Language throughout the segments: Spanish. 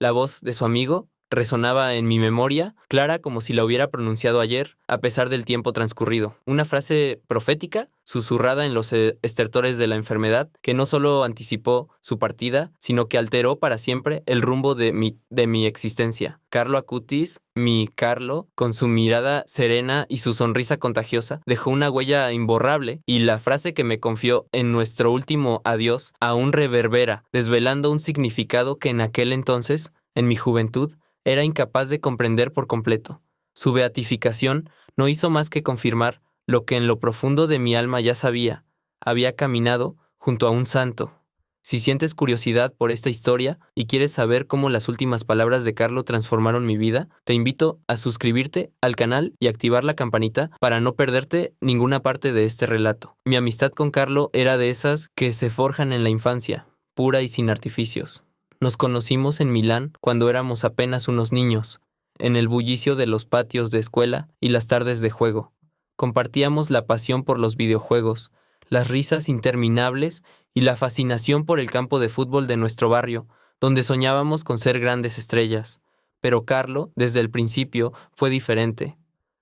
La voz de su amigo resonaba en mi memoria, clara como si la hubiera pronunciado ayer, a pesar del tiempo transcurrido. Una frase profética, susurrada en los estertores de la enfermedad, que no solo anticipó su partida, sino que alteró para siempre el rumbo de mi existencia. Carlo Acutis, mi Carlo, con su mirada serena y su sonrisa contagiosa, dejó una huella imborrable, y la frase que me confió en nuestro último adiós aún reverbera, desvelando un significado que en aquel entonces, en mi juventud, era incapaz de comprender por completo. Su beatificación no hizo más que confirmar lo que en lo profundo de mi alma ya sabía. Había caminado junto a un santo. Si sientes curiosidad por esta historia y quieres saber cómo las últimas palabras de Carlo transformaron mi vida, te invito a suscribirte al canal y activar la campanita para no perderte ninguna parte de este relato. Mi amistad con Carlo era de esas que se forjan en la infancia, pura y sin artificios. Nos conocimos en Milán cuando éramos apenas unos niños, en el bullicio de los patios de escuela y las tardes de juego. Compartíamos la pasión por los videojuegos, las risas interminables y la fascinación por el campo de fútbol de nuestro barrio, donde soñábamos con ser grandes estrellas. Pero Carlo, desde el principio, fue diferente.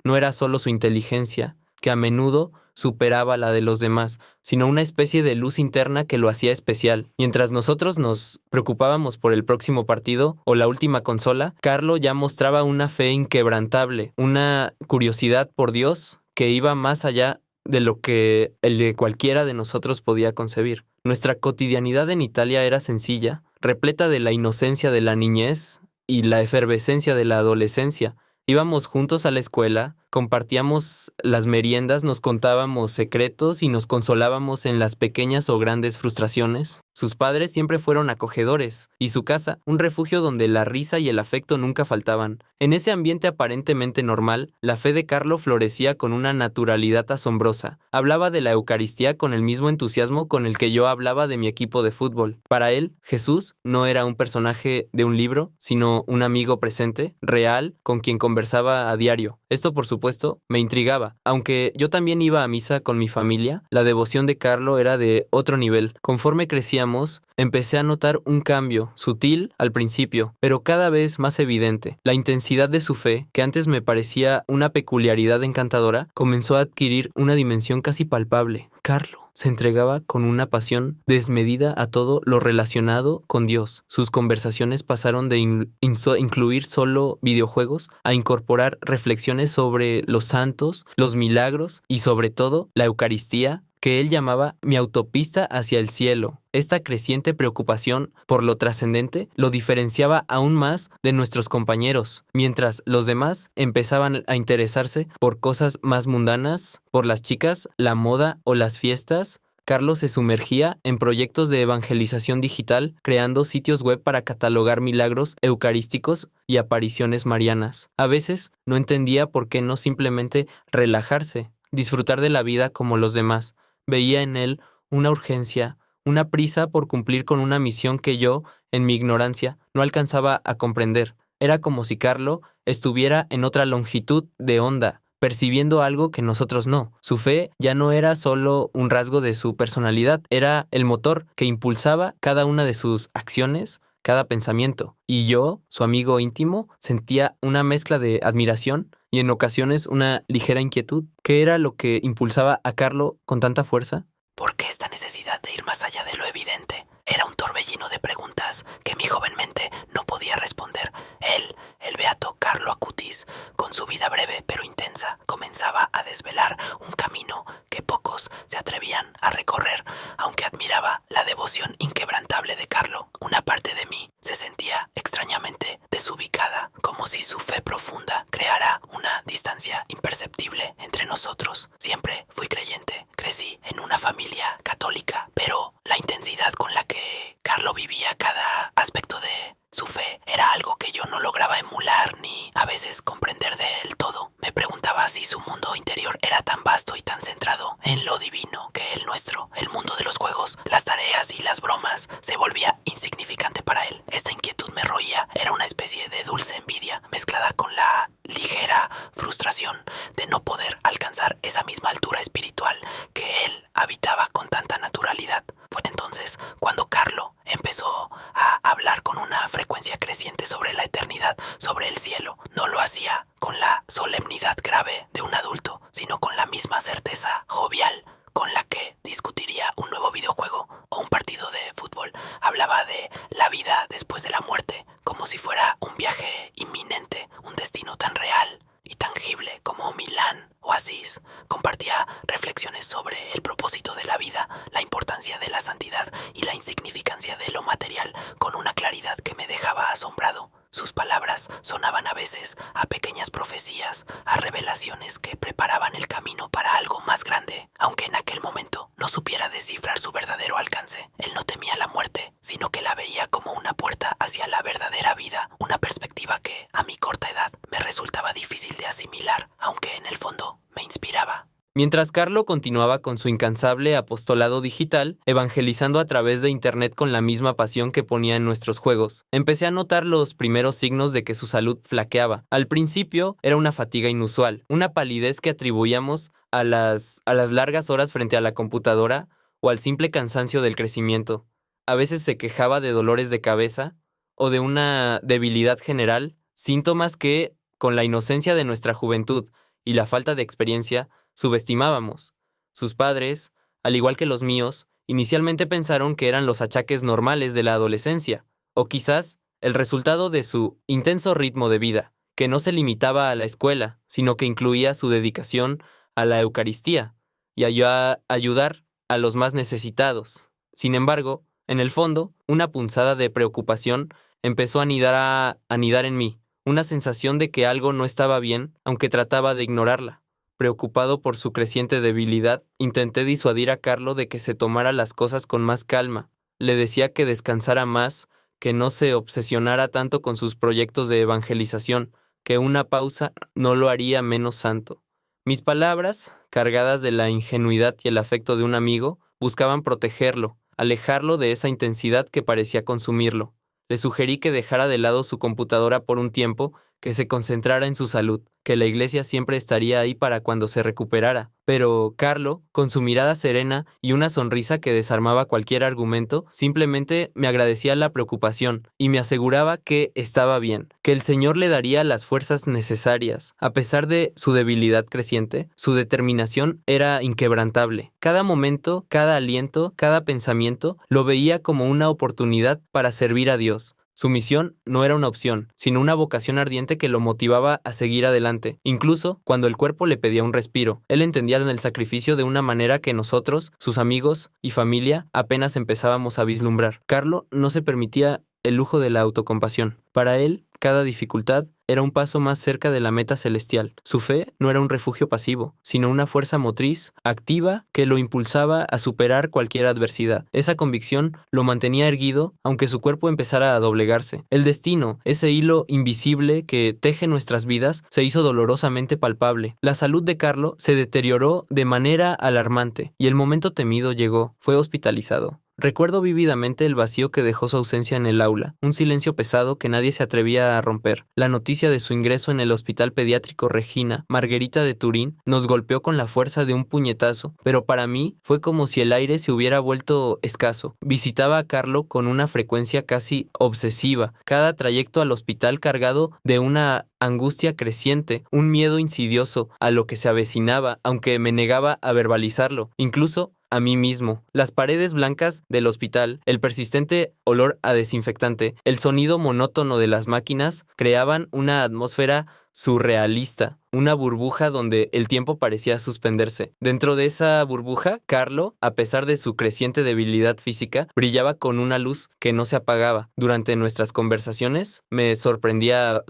No era solo su inteligencia, que a menudo superaba la de los demás, sino una especie de luz interna que lo hacía especial. Mientras nosotros nos preocupábamos por el próximo partido o la última consola, Carlo ya mostraba una fe inquebrantable, una curiosidad por Dios que iba más allá de lo que el de cualquiera de nosotros podía concebir. Nuestra cotidianidad en Italia era sencilla, repleta de la inocencia de la niñez y la efervescencia de la adolescencia. Íbamos juntos a la escuela, compartíamos las meriendas, nos contábamos secretos y nos consolábamos en las pequeñas o grandes frustraciones. Sus padres siempre fueron acogedores, y su casa, un refugio donde la risa y el afecto nunca faltaban. En ese ambiente aparentemente normal, la fe de Carlo florecía con una naturalidad asombrosa. Hablaba de la Eucaristía con el mismo entusiasmo con el que yo hablaba de mi equipo de fútbol. Para él, Jesús no era un personaje de un libro, sino un amigo presente, real, con quien conversaba a diario. Esto, por supuesto, me intrigaba. Aunque yo también iba a misa con mi familia, la devoción de Carlo era de otro nivel. Conforme crecíamos, empecé a notar un cambio, sutil al principio, pero cada vez más evidente. La intensidad de su fe, que antes me parecía una peculiaridad encantadora, comenzó a adquirir una dimensión casi palpable. Carlo se entregaba con una pasión desmedida a todo lo relacionado con Dios. Sus conversaciones pasaron de incluir solo videojuegos a incorporar reflexiones sobre los santos, los milagros y sobre todo la Eucaristía, que él llamaba mi autopista hacia el cielo. Esta creciente preocupación por lo trascendente lo diferenciaba aún más de nuestros compañeros, mientras los demás empezaban a interesarse por cosas más mundanas, por las chicas, la moda o las fiestas. Carlos se sumergía en proyectos de evangelización digital, creando sitios web para catalogar milagros eucarísticos y apariciones marianas. A veces no entendía por qué no simplemente relajarse, disfrutar de la vida como los demás. Veía en él una urgencia, una prisa por cumplir con una misión que yo, en mi ignorancia, no alcanzaba a comprender. Era como si Carlo estuviera en otra longitud de onda, percibiendo algo que nosotros no. Su fe ya no era solo un rasgo de su personalidad, era el motor que impulsaba cada una de sus acciones, cada pensamiento. Y yo, su amigo íntimo, sentía una mezcla de admiración y en ocasiones una ligera inquietud. ¿Qué era lo que impulsaba a Carlo con tanta fuerza? ¿Por qué esta necesidad de ir más allá de lo evidente? Era un torbellino de preguntas que mi joven mente no podía responder. Él, el beato Carlo Acutis, con su vida breve pero intensa, comenzaba a desvelar un camino que pocos se atrevían a recorrer. Aunque admiraba la devoción inquebrantable de Carlo, una parte de mí se sentía extrañamente desubicada, como si su fe profunda creara una distancia imperceptible entre nosotros. Siempre fui creyente, crecí en una familia católica, pero la intensidad con la que Carlo vivía cada aspecto de su fe era algo que yo no lograba emular ni a veces comprender del todo. Me preguntaba si su mundo interior era tan vasto y tan centrado en lo divino que el nuestro, el mundo de los juegos, las tareas y las bromas, se volvía insignificante para él. Esta inquietud me roía, era una especie de dulce envidia mezclada con la ligera frustración de no poder alcanzar esa misma altura espiritual que él habitaba con tanta naturalidad. Fue entonces cuando Carlo empezó a hablar con una frecuencia creciente sobre sobre la eternidad, sobre el cielo. No lo hacía con la solemnidad grave de un adulto, sino con la misma certeza jovial con la que discutiría un nuevo videojuego o un partido de fútbol. Hablaba de la vida después de la muerte, como si fuera un viaje inminente, un destino tan real y tangible como Milán o Asís. Compartía reflexiones sobre el propósito de la vida, la importancia de la santidad y la insignificancia de lo material, con una claridad que me dejaba asombrado. Sus palabras sonaban a veces a pequeñas profecías, a revelaciones que preparaban el camino para algo más grande, aunque en aquel momento no supiera descifrar su verdadero alcance. Él no temía la muerte, sino que la veía como una puerta hacia la verdadera vida, una perspectiva que, a mi corta edad, me resultaba difícil de asimilar, aunque en el fondo me inspiraba. Mientras Carlo continuaba con su incansable apostolado digital, evangelizando a través de internet con la misma pasión que ponía en nuestros juegos, empecé a notar los primeros signos de que su salud flaqueaba. Al principio era una fatiga inusual, una palidez que atribuíamos a las largas horas frente a la computadora o al simple cansancio del crecimiento. A veces se quejaba de dolores de cabeza o de una debilidad general, síntomas que, con la inocencia de nuestra juventud y la falta de experiencia, subestimábamos. Sus padres, al igual que los míos, inicialmente pensaron que eran los achaques normales de la adolescencia, o quizás el resultado de su intenso ritmo de vida, que no se limitaba a la escuela, sino que incluía su dedicación a la Eucaristía y a ayudar a los más necesitados. Sin embargo, en el fondo, una punzada de preocupación empezó a anidar en mí, una sensación de que algo no estaba bien, aunque trataba de ignorarla. Preocupado por su creciente debilidad, intenté disuadir a Carlo de que se tomara las cosas con más calma. Le decía que descansara más, que no se obsesionara tanto con sus proyectos de evangelización, que una pausa no lo haría menos santo. Mis palabras, cargadas de la ingenuidad y el afecto de un amigo, buscaban protegerlo, alejarlo de esa intensidad que parecía consumirlo. Le sugerí que dejara de lado su computadora por un tiempo, que se concentrara en su salud, que la iglesia siempre estaría ahí para cuando se recuperara. Pero Carlo, con su mirada serena y una sonrisa que desarmaba cualquier argumento, simplemente me agradecía la preocupación y me aseguraba que estaba bien, que el Señor le daría las fuerzas necesarias. A pesar de su debilidad creciente, su determinación era inquebrantable. Cada momento, cada aliento, cada pensamiento, lo veía como una oportunidad para servir a Dios. Su misión no era una opción, sino una vocación ardiente que lo motivaba a seguir adelante, incluso cuando el cuerpo le pedía un respiro. Él entendía en el sacrificio de una manera que nosotros, sus amigos y familia, apenas empezábamos a vislumbrar. Carlo no se permitía el lujo de la autocompasión. Para él, cada dificultad era un paso más cerca de la meta celestial. Su fe no era un refugio pasivo, sino una fuerza motriz, activa, que lo impulsaba a superar cualquier adversidad. Esa convicción lo mantenía erguido, aunque su cuerpo empezara a doblegarse. El destino, ese hilo invisible que teje nuestras vidas, se hizo dolorosamente palpable. La salud de Carlo se deterioró de manera alarmante, y el momento temido llegó. Fue hospitalizado. Recuerdo vívidamente el vacío que dejó su ausencia en el aula, un silencio pesado que nadie se atrevía a romper. La noticia de su ingreso en el Hospital Pediátrico Regina Margherita de Turín nos golpeó con la fuerza de un puñetazo, pero para mí fue como si el aire se hubiera vuelto escaso. Visitaba a Carlo con una frecuencia casi obsesiva, cada trayecto al hospital cargado de una angustia creciente, un miedo insidioso a lo que se avecinaba, aunque me negaba a verbalizarlo. Incluso a mí mismo. Las paredes blancas del hospital, el persistente olor a desinfectante, el sonido monótono de las máquinas creaban una atmósfera surrealista, una burbuja donde el tiempo parecía suspenderse. Dentro de esa burbuja, Carlo, a pesar de su creciente debilidad física, brillaba con una luz que no se apagaba. Durante nuestras conversaciones, me sorprendía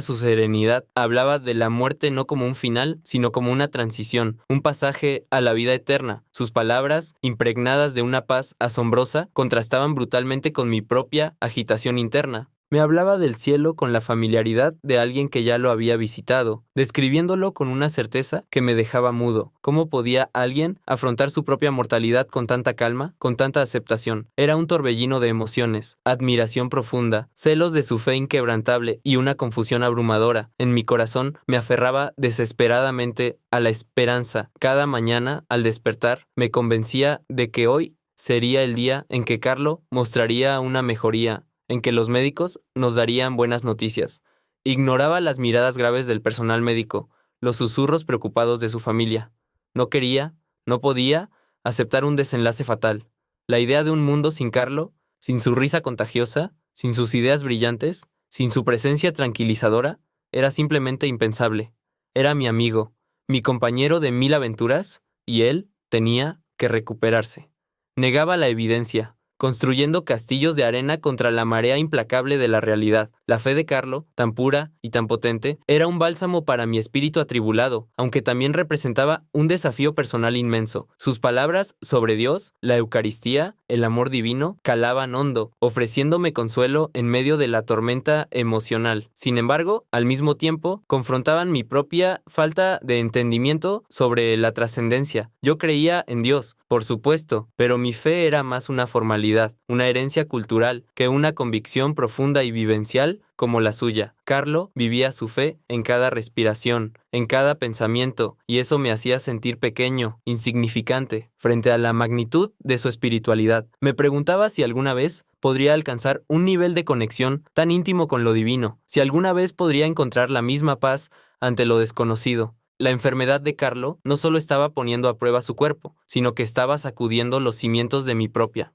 su serenidad. Hablaba de la muerte no como un final, sino como una transición, un pasaje a la vida eterna. Sus palabras, impregnadas de una paz asombrosa, contrastaban brutalmente con mi propia agitación interna. Me hablaba del cielo con la familiaridad de alguien que ya lo había visitado, describiéndolo con una certeza que me dejaba mudo. ¿Cómo podía alguien afrontar su propia mortalidad con tanta calma, con tanta aceptación? Era un torbellino de emociones, admiración profunda, celos de su fe inquebrantable y una confusión abrumadora. En mi corazón me aferraba desesperadamente a la esperanza. Cada mañana, al despertar, me convencía de que hoy sería el día en que Carlo mostraría una mejoría. en que los médicos nos darían buenas noticias. Ignoraba las miradas graves del personal médico, los susurros preocupados de su familia. No quería, no podía, aceptar un desenlace fatal. La idea de un mundo sin Carlo, sin su risa contagiosa, sin sus ideas brillantes, sin su presencia tranquilizadora, era simplemente impensable. Era mi amigo, mi compañero de mil aventuras, y él tenía que recuperarse. Negaba la evidencia, construyendo castillos de arena contra la marea implacable de la realidad. La fe de Carlo, tan pura y tan potente, era un bálsamo para mi espíritu atribulado, aunque también representaba un desafío personal inmenso. Sus palabras sobre Dios, la Eucaristía, el amor divino, calaban hondo, ofreciéndome consuelo en medio de la tormenta emocional. Sin embargo, al mismo tiempo, confrontaban mi propia falta de entendimiento sobre la trascendencia. Yo creía en Dios, por supuesto, pero mi fe era más una formalidad, una herencia cultural, que una convicción profunda y vivencial como la suya. Carlo vivía su fe en cada respiración, en cada pensamiento, y eso me hacía sentir pequeño, insignificante, frente a la magnitud de su espiritualidad. Me preguntaba si alguna vez podría alcanzar un nivel de conexión tan íntimo con lo divino, si alguna vez podría encontrar la misma paz ante lo desconocido. La enfermedad de Carlo no solo estaba poniendo a prueba su cuerpo, sino que estaba sacudiendo los cimientos de mi propia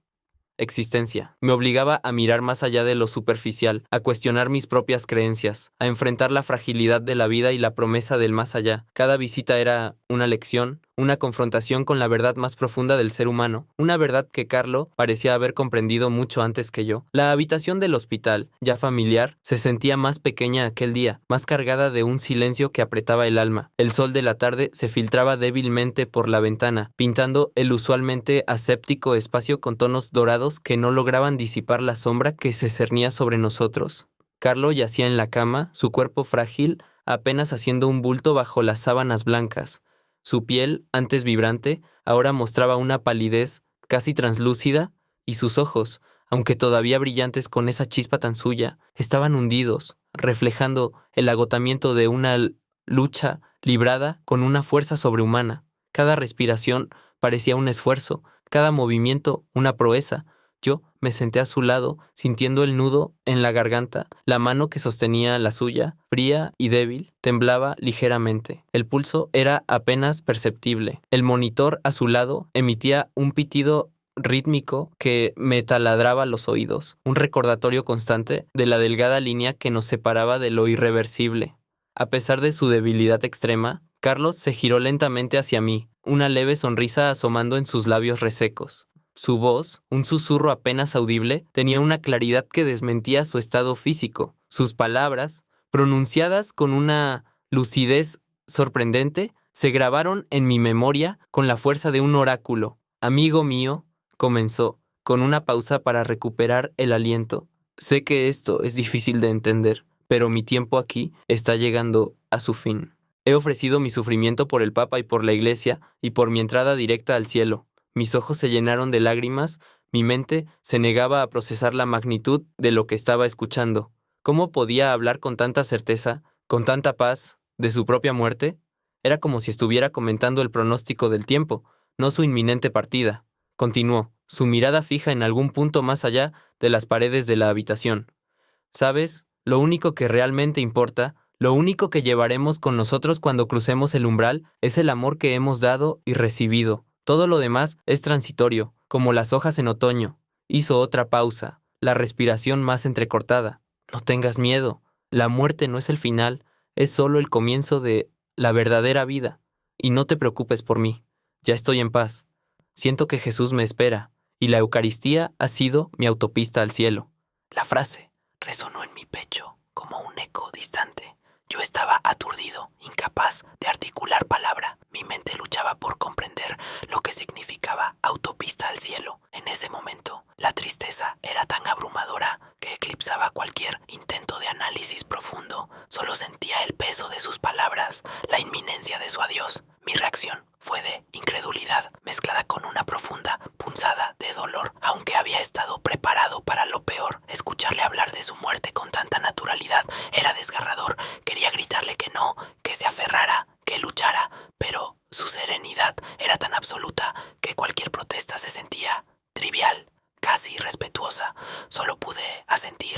existencia. Me obligaba a mirar más allá de lo superficial, a cuestionar mis propias creencias, a enfrentar la fragilidad de la vida y la promesa del más allá. Cada visita era una lección, una confrontación con la verdad más profunda del ser humano, una verdad que Carlo parecía haber comprendido mucho antes que yo. La habitación del hospital, ya familiar, se sentía más pequeña aquel día, más cargada de un silencio que apretaba el alma. El sol de la tarde se filtraba débilmente por la ventana, pintando el usualmente aséptico espacio con tonos dorados que no lograban disipar la sombra que se cernía sobre nosotros. Carlo yacía en la cama, su cuerpo frágil, apenas haciendo un bulto bajo las sábanas blancas. Su piel, antes vibrante, ahora mostraba una palidez casi translúcida, y sus ojos, aunque todavía brillantes con esa chispa tan suya, estaban hundidos, reflejando el agotamiento de una lucha librada con una fuerza sobrehumana. Cada respiración parecía un esfuerzo, cada movimiento una proeza. Yo me senté a su lado, sintiendo el nudo en la garganta. La mano que sostenía la suya, fría y débil, temblaba ligeramente. El pulso era apenas perceptible. El monitor a su lado emitía un pitido rítmico que me taladraba los oídos, un recordatorio constante de la delgada línea que nos separaba de lo irreversible. A pesar de su debilidad extrema, Carlos se giró lentamente hacia mí, una leve sonrisa asomando en sus labios resecos. Su voz, un susurro apenas audible, tenía una claridad que desmentía su estado físico. Sus palabras, pronunciadas con una lucidez sorprendente, se grabaron en mi memoria con la fuerza de un oráculo. Amigo mío, comenzó, con una pausa para recuperar el aliento. Sé que esto es difícil de entender, pero mi tiempo aquí está llegando a su fin. He ofrecido mi sufrimiento por el Papa y por la Iglesia y por mi entrada directa al cielo. Mis ojos se llenaron de lágrimas, mi mente se negaba a procesar la magnitud de lo que estaba escuchando. ¿Cómo podía hablar con tanta certeza, con tanta paz, de su propia muerte? Era como si estuviera comentando el pronóstico del tiempo, no su inminente partida. Continuó, su mirada fija en algún punto más allá de las paredes de la habitación. ¿Sabes? Lo único que realmente importa, lo único que llevaremos con nosotros cuando crucemos el umbral, es el amor que hemos dado y recibido. Todo lo demás es transitorio, como las hojas en otoño. Hizo otra pausa, la respiración más entrecortada. No tengas miedo. La muerte no es el final, es solo el comienzo de la verdadera vida. Y no te preocupes por mí. Ya estoy en paz. Siento que Jesús me espera, y la Eucaristía ha sido mi autopista al cielo. La frase resonó en mi pecho como un eco distante. Yo estaba aturdido, incapaz de articular palabra. Mi mente luchaba por comprender lo que significaba autopista al cielo. En ese momento, la tristeza era tan abrumadora que eclipsaba cualquier intento de análisis profundo. Solo sentía el peso de sus palabras, la inminencia de su adiós. Mi reacción fue de incredulidad, mezclada con una profunda punzada de dolor. Aunque había estado preparado para lo peor, escucharle hablar de su muerte con tanta naturalidad era desgarrador. Quería gritarle que no, que se aferrara, que luchara, pero su serenidad era tan absoluta que cualquier protesta se sentía trivial, casi irrespetuosa. Solo pude asentir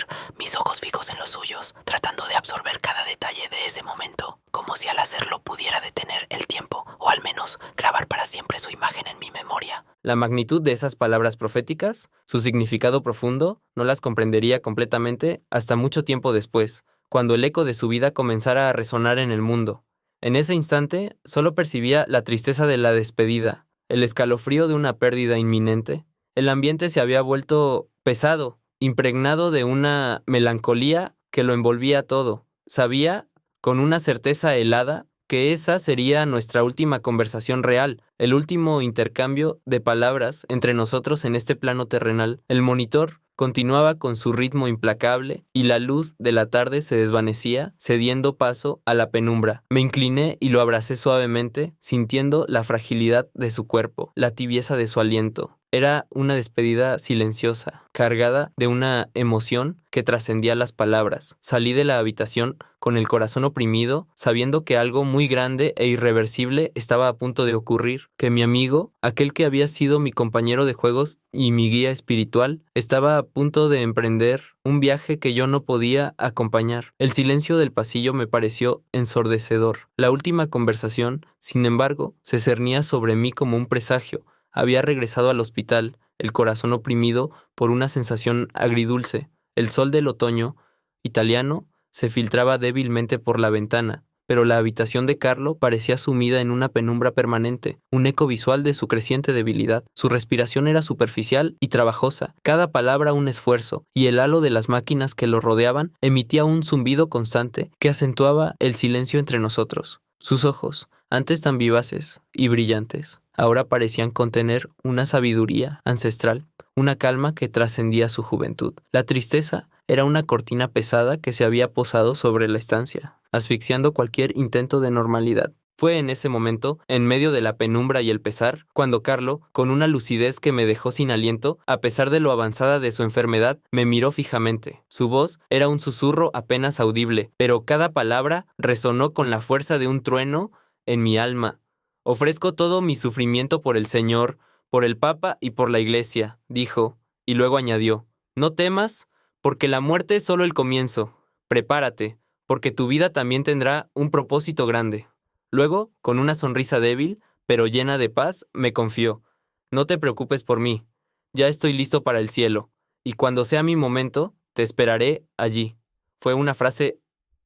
tratando de absorber cada detalle de ese momento, como si al hacerlo pudiera detener el tiempo, o al menos grabar para siempre su imagen en mi memoria. La magnitud de esas palabras proféticas, su significado profundo, no las comprendería completamente hasta mucho tiempo después, cuando el eco de su vida comenzara a resonar en el mundo. En ese instante, solo percibía la tristeza de la despedida, el escalofrío de una pérdida inminente. El ambiente se había vuelto pesado, impregnado de una melancolía que lo envolvía todo. Sabía, con una certeza helada, que esa sería nuestra última conversación real, el último intercambio de palabras entre nosotros en este plano terrenal. El monitor continuaba con su ritmo implacable y la luz de la tarde se desvanecía, cediendo paso a la penumbra. Me incliné y lo abracé suavemente, sintiendo la fragilidad de su cuerpo, la tibieza de su aliento. Era una despedida silenciosa, cargada de una emoción que trascendía las palabras. Salí de la habitación con el corazón oprimido, sabiendo que algo muy grande e irreversible estaba a punto de ocurrir, que mi amigo, aquel que había sido mi compañero de juegos y mi guía espiritual, estaba a punto de emprender un viaje que yo no podía acompañar. El silencio del pasillo me pareció ensordecedor. La última conversación, sin embargo, se cernía sobre mí como un presagio. Había regresado al hospital, el corazón oprimido por una sensación agridulce. El sol del otoño italiano se filtraba débilmente por la ventana, pero la habitación de Carlo parecía sumida en una penumbra permanente, un eco visual de su creciente debilidad. Su respiración era superficial y trabajosa, cada palabra un esfuerzo, y el halo de las máquinas que lo rodeaban emitía un zumbido constante que acentuaba el silencio entre nosotros. Sus ojos, antes tan vivaces y brillantes, ahora parecían contener una sabiduría ancestral, una calma que trascendía su juventud. La tristeza era una cortina pesada que se había posado sobre la estancia, asfixiando cualquier intento de normalidad. Fue en ese momento, en medio de la penumbra y el pesar, cuando Carlo, con una lucidez que me dejó sin aliento, a pesar de lo avanzada de su enfermedad, me miró fijamente. Su voz era un susurro apenas audible, pero cada palabra resonó con la fuerza de un trueno en mi alma. Ofrezco todo mi sufrimiento por el Señor, por el Papa y por la Iglesia, dijo, y luego añadió, no temas, porque la muerte es solo el comienzo. Prepárate, porque tu vida también tendrá un propósito grande. Luego, con una sonrisa débil, pero llena de paz, me confió, no te preocupes por mí, ya estoy listo para el cielo, y cuando sea mi momento, te esperaré allí. Fue una frase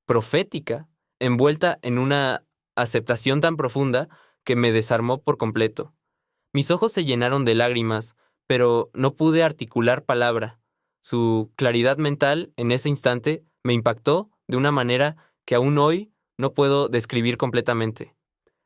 profética, envuelta en una aceptación tan profunda que me desarmó por completo. Mis ojos se llenaron de lágrimas, pero no pude articular palabra. Su claridad mental en ese instante me impactó de una manera que aún hoy no puedo describir completamente.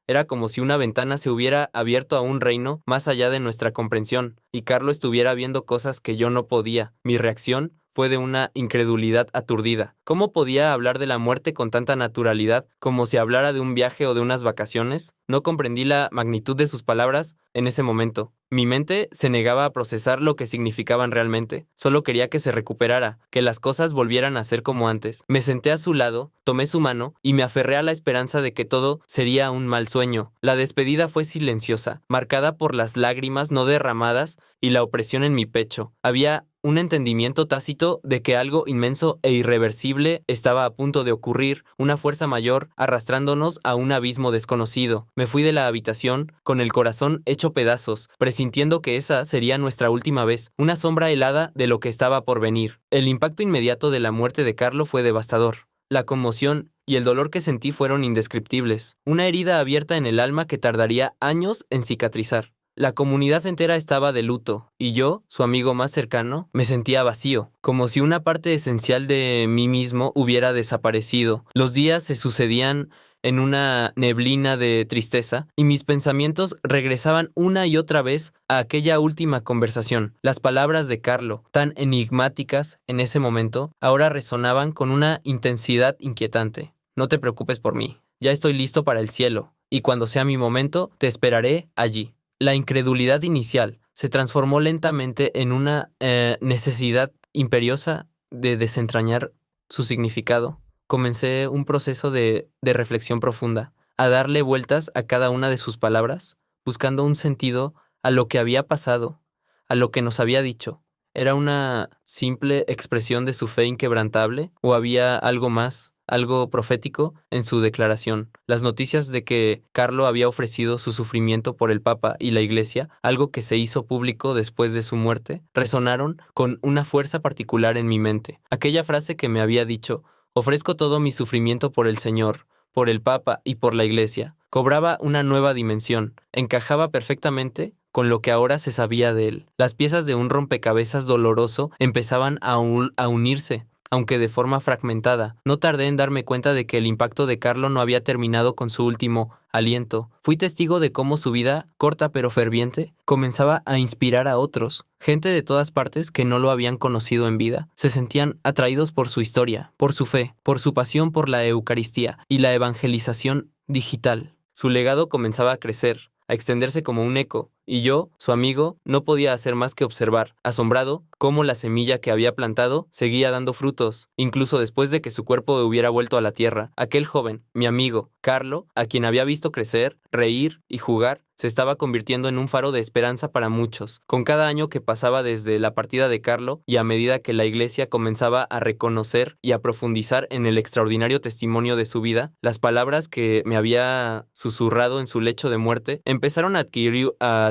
Era como si una ventana se hubiera abierto a un reino más allá de nuestra comprensión, y Carlo estuviera viendo cosas que yo no podía. Mi reacción fue de una incredulidad aturdida. ¿Cómo podía hablar de la muerte con tanta naturalidad, como si hablara de un viaje o de unas vacaciones? No comprendí la magnitud de sus palabras en ese momento. Mi mente se negaba a procesar lo que significaban realmente. Solo quería que se recuperara, que las cosas volvieran a ser como antes. Me senté a su lado, tomé su mano y me aferré a la esperanza de que todo sería un mal sueño. La despedida fue silenciosa, marcada por las lágrimas no derramadas y la opresión en mi pecho. Había un entendimiento tácito de que algo inmenso e irreversible estaba a punto de ocurrir, una fuerza mayor arrastrándonos a un abismo desconocido. Me fui de la habitación con el corazón hecho pedazos, presintiendo que esa sería nuestra última vez, una sombra helada de lo que estaba por venir. El impacto inmediato de la muerte de Carlo fue devastador. La conmoción y el dolor que sentí fueron indescriptibles, una herida abierta en el alma que tardaría años en cicatrizar. La comunidad entera estaba de luto, y yo, su amigo más cercano, me sentía vacío, como si una parte esencial de mí mismo hubiera desaparecido. Los días se sucedían en una neblina de tristeza, y mis pensamientos regresaban una y otra vez a aquella última conversación. Las palabras de Carlo, tan enigmáticas en ese momento, ahora resonaban con una intensidad inquietante. No te preocupes por mí, ya estoy listo para el cielo, y cuando sea mi momento, te esperaré allí. La incredulidad inicial se transformó lentamente en una necesidad imperiosa de desentrañar su significado. Comencé un proceso de reflexión profunda, a darle vueltas a cada una de sus palabras, buscando un sentido a lo que había pasado, a lo que nos había dicho. ¿Era una simple expresión de su fe inquebrantable o había algo más, algo profético en su declaración? Las noticias de que Carlo había ofrecido su sufrimiento por el Papa y la Iglesia, algo que se hizo público después de su muerte, resonaron con una fuerza particular en mi mente. Aquella frase que me había dicho: ofrezco todo mi sufrimiento por el Señor, por el Papa y por la Iglesia, cobraba una nueva dimensión, encajaba perfectamente con lo que ahora se sabía de él. Las piezas de un rompecabezas doloroso empezaban a unirse, aunque de forma fragmentada. No tardé en darme cuenta de que el impacto de Carlo no había terminado con su último aliento. Fui testigo de cómo su vida, corta pero ferviente, comenzaba a inspirar a otros. Gente de todas partes que no lo habían conocido en vida, se sentían atraídos por su historia, por su fe, por su pasión por la Eucaristía y la evangelización digital. Su legado comenzaba a crecer, a extenderse como un eco, y yo, su amigo, no podía hacer más que observar, asombrado, cómo la semilla que había plantado seguía dando frutos, incluso después de que su cuerpo hubiera vuelto a la tierra. Aquel joven, mi amigo, Carlo, a quien había visto crecer, reír y jugar, se estaba convirtiendo en un faro de esperanza para muchos. Con cada año que pasaba desde la partida de Carlo y a medida que la iglesia comenzaba a reconocer y a profundizar en el extraordinario testimonio de su vida, las palabras que me había susurrado en su lecho de muerte empezaron a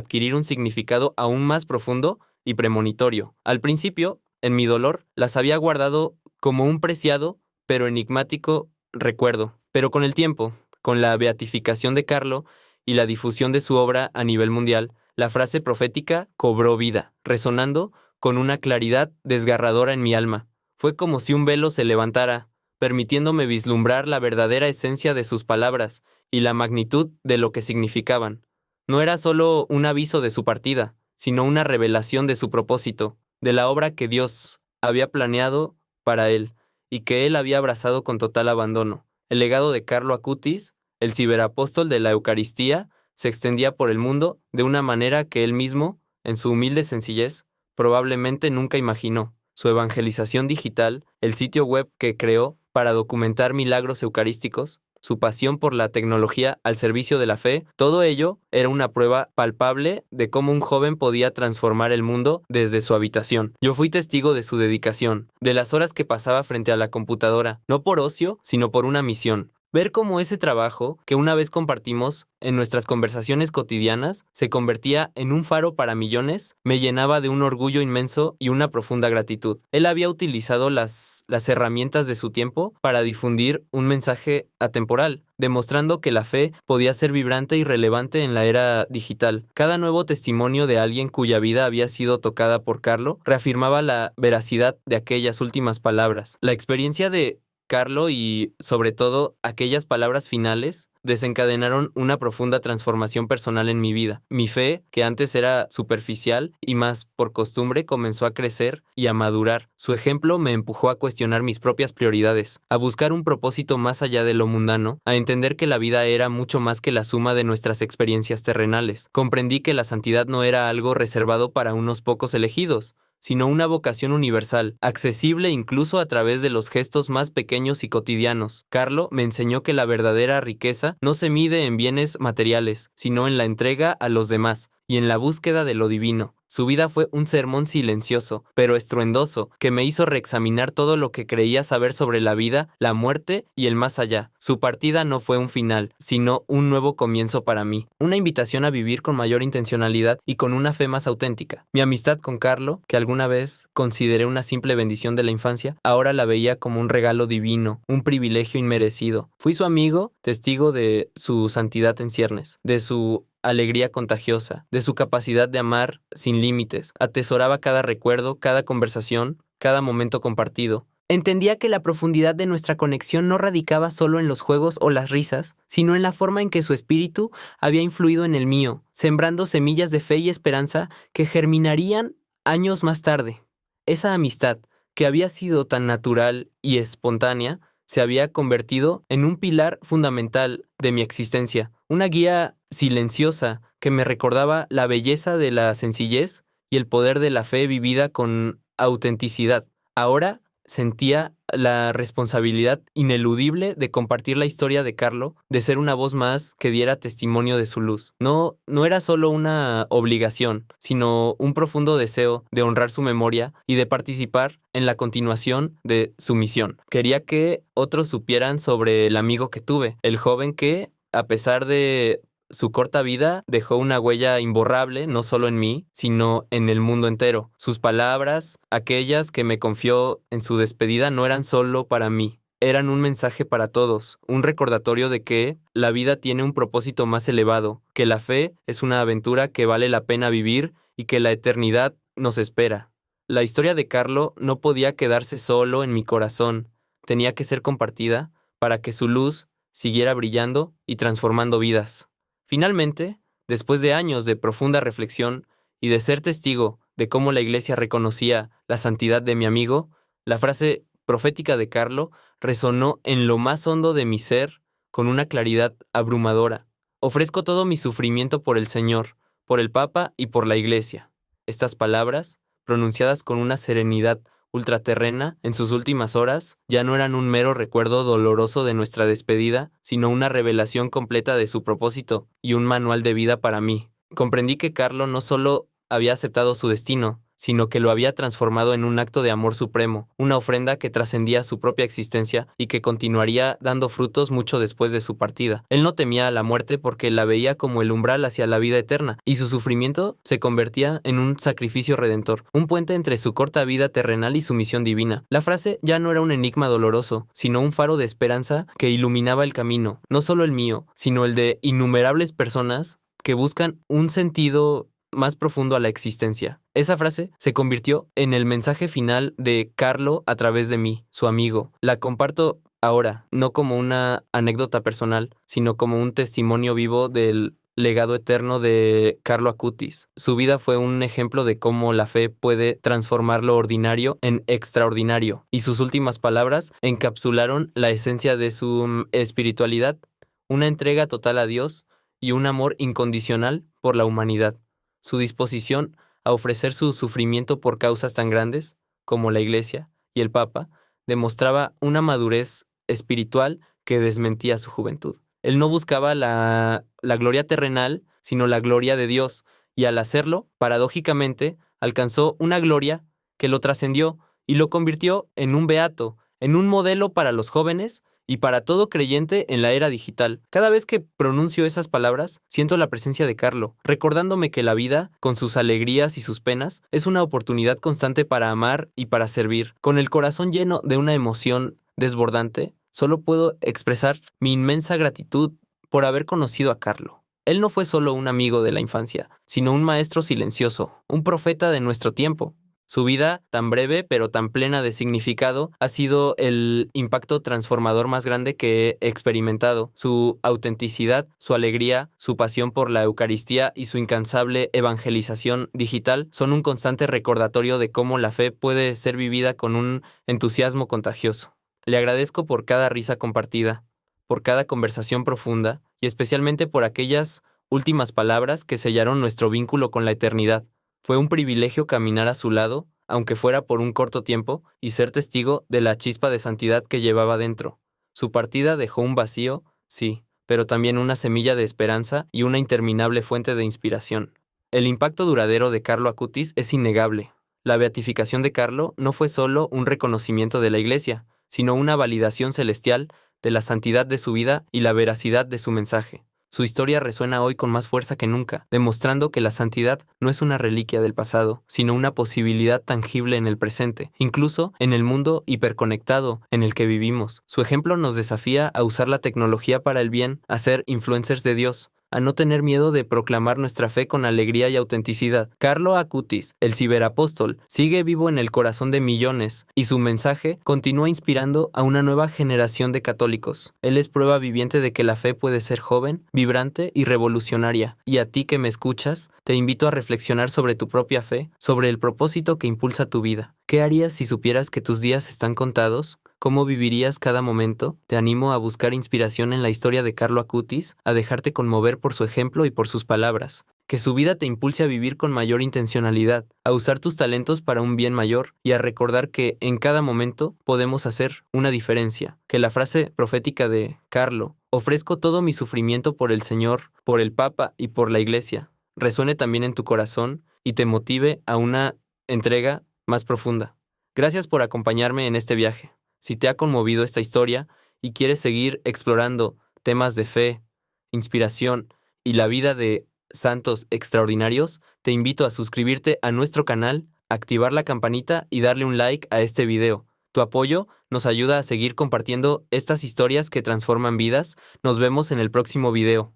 adquirir un significado aún más profundo y premonitorio. Al principio, en mi dolor, las había guardado como un preciado pero enigmático recuerdo. Pero con el tiempo, con la beatificación de Carlo y la difusión de su obra a nivel mundial, la frase profética cobró vida, resonando con una claridad desgarradora en mi alma. Fue como si un velo se levantara, permitiéndome vislumbrar la verdadera esencia de sus palabras y la magnitud de lo que significaban. No era solo un aviso de su partida, sino una revelación de su propósito, de la obra que Dios había planeado para él y que él había abrazado con total abandono. El legado de Carlo Acutis, el ciberapóstol de la Eucaristía, se extendía por el mundo de una manera que él mismo, en su humilde sencillez, probablemente nunca imaginó. Su evangelización digital, el sitio web que creó para documentar milagros eucarísticos, su pasión por la tecnología al servicio de la fe, todo ello era una prueba palpable de cómo un joven podía transformar el mundo desde su habitación. Yo fui testigo de su dedicación, de las horas que pasaba frente a la computadora, no por ocio, sino por una misión. Ver cómo ese trabajo, que una vez compartimos en nuestras conversaciones cotidianas, se convertía en un faro para millones, me llenaba de un orgullo inmenso y una profunda gratitud. Él había utilizado las herramientas de su tiempo para difundir un mensaje atemporal, demostrando que la fe podía ser vibrante y relevante en la era digital. Cada nuevo testimonio de alguien cuya vida había sido tocada por Carlo reafirmaba la veracidad de aquellas últimas palabras. La experiencia de Carlo y, sobre todo, aquellas palabras finales desencadenaron una profunda transformación personal en mi vida. Mi fe, que antes era superficial y más por costumbre, comenzó a crecer y a madurar. Su ejemplo me empujó a cuestionar mis propias prioridades, a buscar un propósito más allá de lo mundano, a entender que la vida era mucho más que la suma de nuestras experiencias terrenales. Comprendí que la santidad no era algo reservado para unos pocos elegidos, sino una vocación universal, accesible incluso a través de los gestos más pequeños y cotidianos. Carlo me enseñó que la verdadera riqueza no se mide en bienes materiales, sino en la entrega a los demás y en la búsqueda de lo divino. Su vida fue un sermón silencioso, pero estruendoso, que me hizo reexaminar todo lo que creía saber sobre la vida, la muerte y el más allá. Su partida no fue un final, sino un nuevo comienzo para mí, una invitación a vivir con mayor intencionalidad y con una fe más auténtica. Mi amistad con Carlo, que alguna vez consideré una simple bendición de la infancia, ahora la veía como un regalo divino, un privilegio inmerecido. Fui su amigo, testigo de su santidad en ciernes, de su alegría contagiosa, de su capacidad de amar sin límites. Atesoraba cada recuerdo, cada conversación, cada momento compartido. Entendía que la profundidad de nuestra conexión no radicaba solo en los juegos o las risas, sino en la forma en que su espíritu había influido en el mío, sembrando semillas de fe y esperanza que germinarían años más tarde. Esa amistad, que había sido tan natural y espontánea, se había convertido en un pilar fundamental de mi existencia, una guía silenciosa que me recordaba la belleza de la sencillez y el poder de la fe vivida con autenticidad. Ahora, sentía la responsabilidad ineludible de compartir la historia de Carlo, de ser una voz más que diera testimonio de su luz. No era solo una obligación, sino un profundo deseo de honrar su memoria y de participar en la continuación de su misión. Quería que otros supieran sobre el amigo que tuve, el joven que, a pesar de su corta vida, dejó una huella imborrable, no solo en mí, sino en el mundo entero. Sus palabras, aquellas que me confió en su despedida, no eran solo para mí. Eran un mensaje para todos, un recordatorio de que la vida tiene un propósito más elevado, que la fe es una aventura que vale la pena vivir y que la eternidad nos espera. La historia de Carlo no podía quedarse solo en mi corazón, tenía que ser compartida para que su luz siguiera brillando y transformando vidas. Finalmente, después de años de profunda reflexión y de ser testigo de cómo la iglesia reconocía la santidad de mi amigo, la frase profética de Carlo resonó en lo más hondo de mi ser con una claridad abrumadora. Ofrezco todo mi sufrimiento por el Señor, por el Papa y por la iglesia. Estas palabras, pronunciadas con una serenidad ultraterrena en sus últimas horas, ya no eran un mero recuerdo doloroso de nuestra despedida, sino una revelación completa de su propósito y un manual de vida para mí. Comprendí que Carlo no solo había aceptado su destino, sino que lo había transformado en un acto de amor supremo, una ofrenda que trascendía su propia existencia y que continuaría dando frutos mucho después de su partida. Él no temía a la muerte porque la veía como el umbral hacia la vida eterna, y su sufrimiento se convertía en un sacrificio redentor, un puente entre su corta vida terrenal y su misión divina. La frase ya no era un enigma doloroso, sino un faro de esperanza que iluminaba el camino, no solo el mío, sino el de innumerables personas que buscan un sentido más profundo a la existencia. Esa frase se convirtió en el mensaje final de Carlo a través de mí, su amigo. La comparto ahora, no como una anécdota personal, sino como un testimonio vivo del legado eterno de Carlo Acutis. Su vida fue un ejemplo de cómo la fe puede transformar lo ordinario en extraordinario, y sus últimas palabras encapsularon la esencia de su espiritualidad, una entrega total a Dios y un amor incondicional por la humanidad. Su disposición a ofrecer su sufrimiento por causas tan grandes como la Iglesia y el Papa demostraba una madurez espiritual que desmentía su juventud. Él no buscaba la gloria terrenal, sino la gloria de Dios, y al hacerlo, paradójicamente, alcanzó una gloria que lo trascendió y lo convirtió en un beato, en un modelo para los jóvenes y para todo creyente en la era digital. Cada vez que pronuncio esas palabras, siento la presencia de Carlo, recordándome que la vida, con sus alegrías y sus penas, es una oportunidad constante para amar y para servir. Con el corazón lleno de una emoción desbordante, solo puedo expresar mi inmensa gratitud por haber conocido a Carlo. Él no fue solo un amigo de la infancia, sino un maestro silencioso, un profeta de nuestro tiempo. Su vida, tan breve pero tan plena de significado, ha sido el impacto transformador más grande que he experimentado. Su autenticidad, su alegría, su pasión por la Eucaristía y su incansable evangelización digital son un constante recordatorio de cómo la fe puede ser vivida con un entusiasmo contagioso. Le agradezco por cada risa compartida, por cada conversación profunda y especialmente por aquellas últimas palabras que sellaron nuestro vínculo con la eternidad. Fue un privilegio caminar a su lado, aunque fuera por un corto tiempo, y ser testigo de la chispa de santidad que llevaba dentro. Su partida dejó un vacío, sí, pero también una semilla de esperanza y una interminable fuente de inspiración. El impacto duradero de Carlo Acutis es innegable. La beatificación de Carlo no fue solo un reconocimiento de la Iglesia, sino una validación celestial de la santidad de su vida y la veracidad de su mensaje. Su historia resuena hoy con más fuerza que nunca, demostrando que la santidad no es una reliquia del pasado, sino una posibilidad tangible en el presente, incluso en el mundo hiperconectado en el que vivimos. Su ejemplo nos desafía a usar la tecnología para el bien, a ser influencers de Dios, a no tener miedo de proclamar nuestra fe con alegría y autenticidad. Carlo Acutis, el ciberapóstol, sigue vivo en el corazón de millones y su mensaje continúa inspirando a una nueva generación de católicos. Él es prueba viviente de que la fe puede ser joven, vibrante y revolucionaria. Y a ti que me escuchas, te invito a reflexionar sobre tu propia fe, sobre el propósito que impulsa tu vida. ¿Qué harías si supieras que tus días están contados? ¿Cómo vivirías cada momento? Te animo a buscar inspiración en la historia de Carlo Acutis, a dejarte conmover por su ejemplo y por sus palabras. Que su vida te impulse a vivir con mayor intencionalidad, a usar tus talentos para un bien mayor y a recordar que en cada momento podemos hacer una diferencia. Que la frase profética de Carlo, ofrezco todo mi sufrimiento por el Señor, por el Papa y por la Iglesia, resuene también en tu corazón y te motive a una entrega más profunda. Gracias por acompañarme en este viaje. Si te ha conmovido esta historia y quieres seguir explorando temas de fe, inspiración y la vida de santos extraordinarios, te invito a suscribirte a nuestro canal, activar la campanita y darle un like a este video. Tu apoyo nos ayuda a seguir compartiendo estas historias que transforman vidas. Nos vemos en el próximo video.